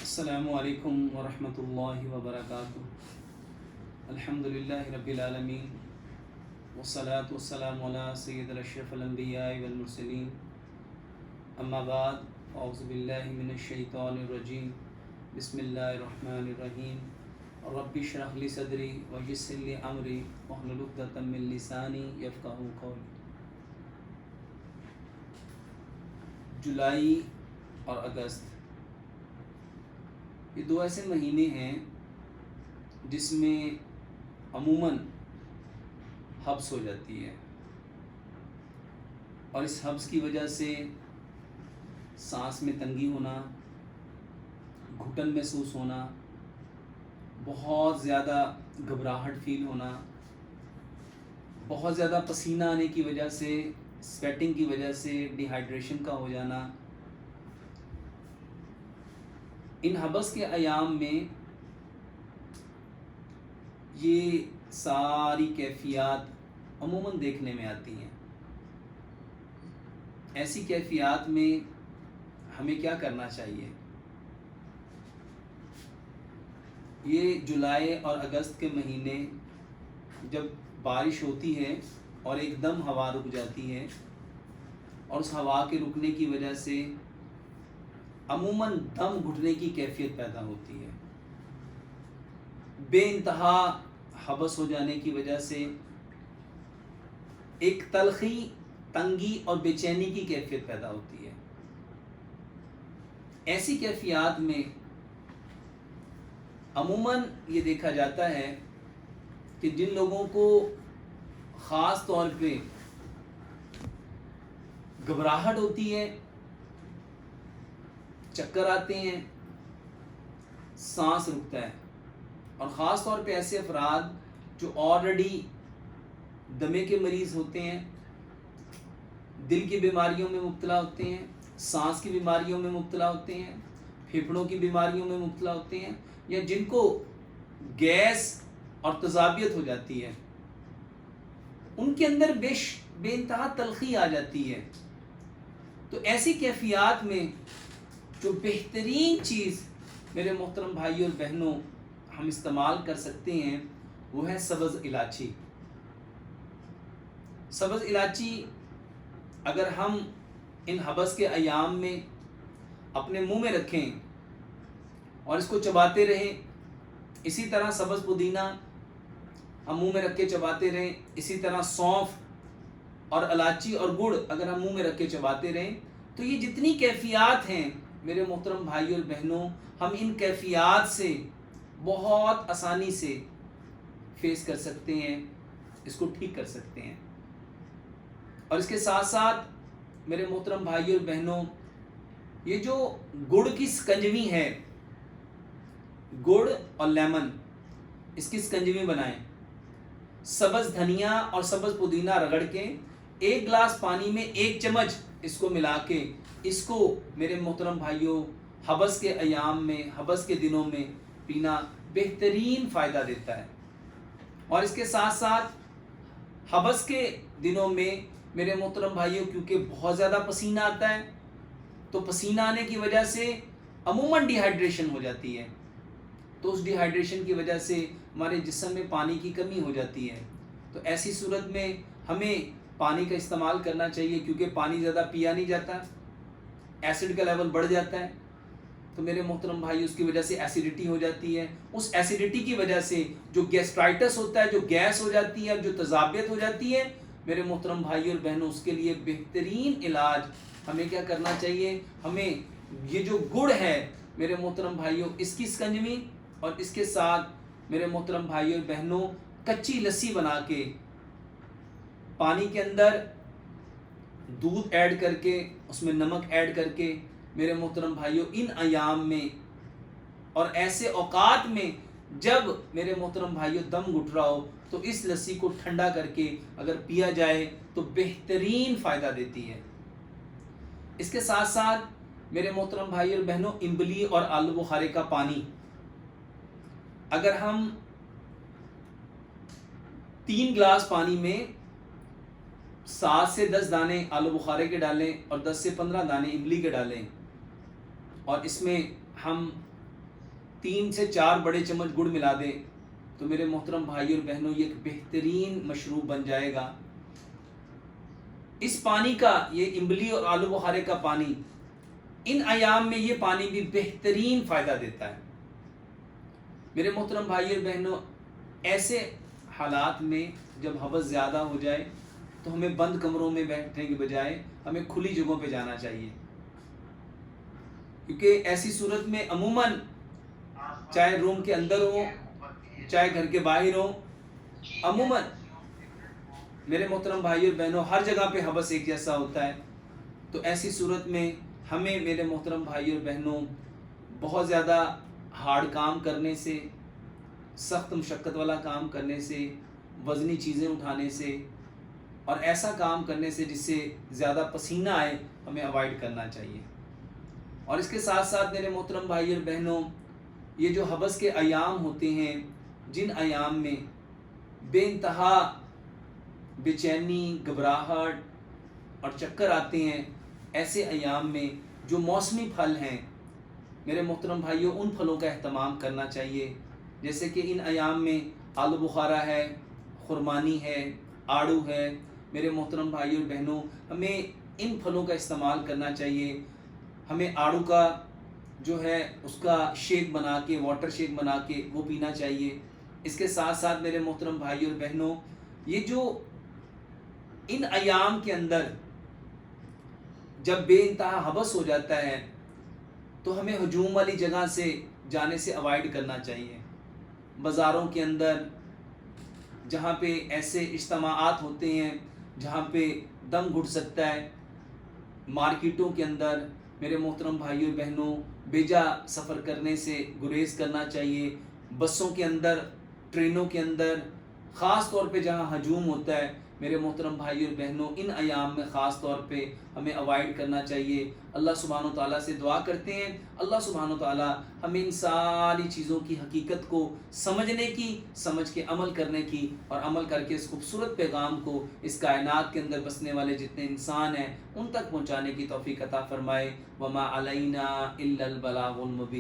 السلام علیکم ورحمۃ اللہ وبرکاتہ۔ الحمدللہ رب العالمین والصلاة والسلام علی سید الاشرف الانبیاء والمرسلین، اما بعد، اعوذ باللہ من الشیطان الرجیم، بسم اللہ الرحمن الرحیم۔ رب اشرح لی صدری ویسر لی امری واحلل عقدۃ من لسانی یفقہوا قولی۔ جولائی اور اگست یہ دو ایسے مہینے ہیں جس میں عموماً حبس ہو جاتی ہے، اور اس حبس کی وجہ سے سانس میں تنگی ہونا، گھٹن محسوس ہونا، بہت زیادہ گھبراہٹ فیل ہونا، بہت زیادہ پسینہ آنے کی وجہ سے، سویٹنگ کی وجہ سے ڈی ہائیڈریشن کا ہو جانا۔ ان حبس کے ایام میں یہ ساری کیفیات عموماً دیکھنے میں آتی ہیں۔ ایسی کیفیات میں ہمیں کیا کرنا چاہیے؟ یہ جولائی اور اگست کے مہینے جب بارش ہوتی ہے اور ایک دم ہوا رک جاتی ہے، اور اس ہوا کے رکنے کی وجہ سے عموماً دم گھٹنے کی کیفیت پیدا ہوتی ہے۔ بے انتہا حبس ہو جانے کی وجہ سے ایک تلخی، تنگی اور بے چینی کی کیفیت پیدا ہوتی ہے۔ ایسی کیفیات میں عموماً یہ دیکھا جاتا ہے کہ جن لوگوں کو خاص طور پہ گھبراہٹ ہوتی ہے، چکر آتے ہیں، سانس رکتا ہے، اور خاص طور پہ ایسے افراد جو آلریڈی دمے کے مریض ہوتے ہیں، دل کی بیماریوں میں مبتلا ہوتے ہیں، سانس کی بیماریوں میں مبتلا ہوتے ہیں، پھیپھڑوں کی بیماریوں میں مبتلا ہوتے ہیں، یا جن کو گیس اور تذابیت ہو جاتی ہے، ان کے اندر بے انتہا تلخی آ جاتی ہے۔ تو ایسی کیفیات میں جو بہترین چیز میرے محترم بھائیوں اور بہنوں ہم استعمال کر سکتے ہیں وہ ہے سبز الائچی۔ سبز الائچی اگر ہم ان حبس کے ایام میں اپنے منہ میں رکھیں اور اس کو چباتے رہیں، اسی طرح سبز پودینہ ہم منہ میں رکھ کے چباتے رہیں، اسی طرح سونف اور الائچی اور گڑ اگر ہم منہ میں رکھ کے چباتے رہیں، تو یہ جتنی کیفیات ہیں میرے محترم بھائیوں اور بہنوں، ہم ان کیفیات سے بہت آسانی سے فیس کر سکتے ہیں، اس کو ٹھیک کر سکتے ہیں۔ اور اس کے ساتھ ساتھ میرے محترم بھائیوں اور بہنوں، یہ جو گڑ کی سکنجوی ہے، گڑ اور لیمن، اس کی سکنجوی بنائیں، سبز دھنیا اور سبز پودینہ رگڑ کے ایک گلاس پانی میں 1 چمچ اس کو ملا کے، اس کو میرے محترم بھائیوں حبس کے ایام میں، حبس کے دنوں میں پینا بہترین فائدہ دیتا ہے۔ اور اس کے ساتھ ساتھ حبس کے دنوں میں میرے محترم بھائیوں کیونکہ بہت زیادہ پسینہ آتا ہے، تو پسینہ آنے کی وجہ سے عموماً ڈی ہائیڈریشن ہو جاتی ہے، تو اس ڈی ہائیڈریشن کی وجہ سے ہمارے جسم میں پانی کی کمی ہو جاتی ہے۔ تو ایسی صورت میں ہمیں پانی کا استعمال کرنا چاہیے، کیونکہ پانی زیادہ پیا نہیں جاتا، ایسڈ کا لیول بڑھ جاتا ہے، تو میرے محترم بھائی اس کی وجہ سے ایسیڈیٹی ہو جاتی ہے۔ اس ایسیڈیٹی کی وجہ سے جو گیسٹرائٹس ہوتا ہے، جو گیس ہو جاتی ہے، اور جو تذابیت ہو جاتی ہے، میرے محترم بھائی اور بہنوں، اس کے لیے بہترین علاج ہمیں کیا کرنا چاہیے؟ ہمیں یہ جو گڑ ہے میرے محترم بھائیوں، اس کی سکنجوی، اور اس کے ساتھ میرے محترم بھائی اور بہنوں کچی لسی بنا کے پانی کے اندر دودھ ایڈ کر کے، اس میں نمک ایڈ کر کے، میرے محترم بھائیوں ان ایام میں اور ایسے اوقات میں جب میرے محترم بھائیوں دم گھٹ رہا ہو، تو اس لسی کو ٹھنڈا کر کے اگر پیا جائے تو بہترین فائدہ دیتی ہے۔ اس کے ساتھ ساتھ میرے محترم بھائی اور بہنوں، امبلی اور آلو بخارے کا پانی اگر ہم 3 گلاس پانی میں 7 سے 10 دانے آلو بخارے کے ڈالیں اور 10 سے 15 دانے املی کے ڈالیں، اور اس میں ہم 3 سے 4 بڑے چمچ گڑ ملا دیں تو میرے محترم بھائی اور بہنوں یہ ایک بہترین مشروب بن جائے گا۔ اس پانی کا، یہ امبلی اور آلو بخارے کا پانی، ان ایام میں یہ پانی بھی بہترین فائدہ دیتا ہے۔ میرے محترم بھائی اور بہنوں، ایسے حالات میں جب حبس زیادہ ہو جائے تو ہمیں بند کمروں میں بیٹھنے کے بجائے ہمیں کھلی جگہوں پہ جانا چاہیے، کیونکہ ایسی صورت میں عموماً چاہے روم کے اندر ہو چاہے گھر کے باہر ہو، عموماً میرے محترم بھائی اور بہنوں ہر جگہ پہ حبس ایک جیسا ہوتا ہے۔ تو ایسی صورت میں ہمیں میرے محترم بھائی اور بہنوں بہت زیادہ ہارڈ کام کرنے سے، سخت مشقت والا کام کرنے سے، وزنی چیزیں اٹھانے سے اور ایسا کام کرنے سے جس سے زیادہ پسینہ آئے ہمیں اوائڈ کرنا چاہیے۔ اور اس کے ساتھ ساتھ میرے محترم بھائی اور بہنوں، یہ جو حبس کے ایام ہوتے ہیں، جن ایام میں بے انتہا بے چینی، گھبراہٹ اور چکر آتے ہیں، ایسے ایام میں جو موسمی پھل ہیں میرے محترم بھائیوں، ان پھلوں کا اہتمام کرنا چاہیے، جیسے کہ ان ایام میں آلو بخارا ہے، خرمانی ہے، آڑو ہے۔ میرے محترم بھائیوں اور بہنوں، ہمیں ان پھلوں کا استعمال کرنا چاہیے۔ ہمیں آڑو کا جو ہے اس کا شیک بنا کے، واٹر شیک بنا کے وہ پینا چاہیے۔ اس کے ساتھ ساتھ میرے محترم بھائیوں اور بہنوں، یہ جو ان ایام کے اندر جب بے انتہا حبس ہو جاتا ہے تو ہمیں ہجوم والی جگہ سے جانے سے اوائڈ کرنا چاہیے۔ بازاروں کے اندر جہاں پہ ایسے اجتماعات ہوتے ہیں جہاں پہ دم گھٹ سکتا ہے، مارکیٹوں کے اندر میرے محترم بھائیوں بہنوں بیجا سفر کرنے سے گریز کرنا چاہیے۔ بسوں کے اندر، ٹرینوں کے اندر، خاص طور پہ جہاں ہجوم ہوتا ہے میرے محترم بھائیوں اور بہنوں، ان ایام میں خاص طور پہ ہمیں اوائڈ کرنا چاہیے۔ اللہ سبحانہ و تعالیٰ سے دعا کرتے ہیں اللہ سبحانہ و تعالیٰ ہمیں ان ساری چیزوں کی حقیقت کو سمجھنے کی، سمجھ کے عمل کرنے کی، اور عمل کر کے اس خوبصورت پیغام کو اس کائنات کے اندر بسنے والے جتنے انسان ہیں ان تک پہنچانے کی توفیق عطا فرمائے۔ وما علینا الا البلاغ المبین۔